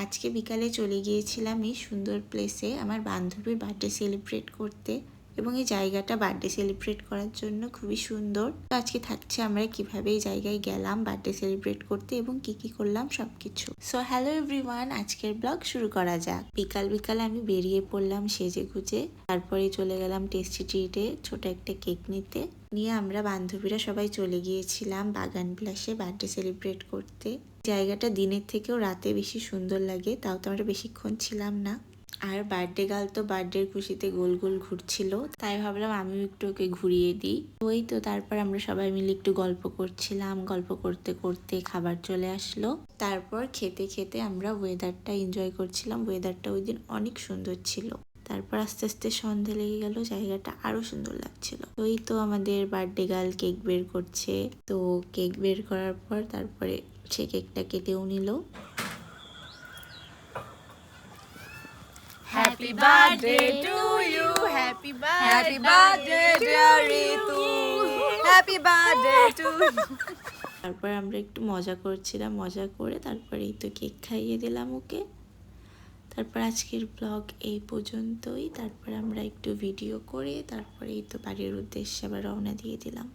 আজকে বিকালে চলে গিয়েছিলাম এই সুন্দর প্লেসে আমার বান্ধবীর বার্থডে সেলিব্রেট করতে, এবং এই জায়গাটা বার্থডে সেলিব্রেট করার জন্য খুবই সুন্দর। তো আজকে থাকছে আমরা কিভাবে এই জায়গায় গেলাম বার্থডে সেলিব্রেট করতে এবং কি কি করলাম সবকিছু। সো হ্যালো এভরিওয়ান, আজকের ব্লগ শুরু করা যাক। বিকাল বিকাল আমি বেরিয়ে পড়লাম সেজে গুজে, তারপরে চলে গেলাম টেস্টি ট্রিটে ছোট একটা কেক নিয়ে আমরা বান্ধবীরা সবাই চলে গিয়েছিলাম বাগান বিলাসে বার্থডে সেলিব্রেট করতে। জায়গাটা দিনের থেকেও রাতে বেশি সুন্দর লাগে, তাও তো আমরা বেশিক্ষণ ছিলাম না। আর বার্থডে গার্ল তো বার্থডের খুশিতে গোল গোল ঘুরছিল, তাই ভাবলাম আমিও একটু ওকে ঘুরিয়ে দিই। ওই তো তারপর আমরা সবাই মিলে একটু গল্প করছিলাম, গল্প করতে করতে খাবার চলে আসলো। তারপর খেতে খেতে আমরা ওয়েদারটা এনজয় করছিলাম। ওয়েদারটা ওই দিন অনেক সুন্দর ছিল। তারপর আস্তে আস্তে সন্ধে লেগে গেল, জায়গাটা আরো সুন্দর লাগছিল। ওই তো আমাদের বার্থডে গার্ল কেক বের করছে। তো কেক বের করার পর তারপরে সে কেকটা কেটেও নিল। Happy birthday to you, happy birthday dear Ritu, happy birthday to you. তারপর আমরা একটু মজা করছিলাম, মজা করে তারপরে এই তো কেক খাইয়ে দিলাম ওকে। তারপর আজকের ব্লগ এই পর্যন্তই। তারপর আমরা একটু ভিডিও করে তারপরে এই তো বাড়ির উদ্দেশ্যে আবার রওনা দিয়ে দিলাম।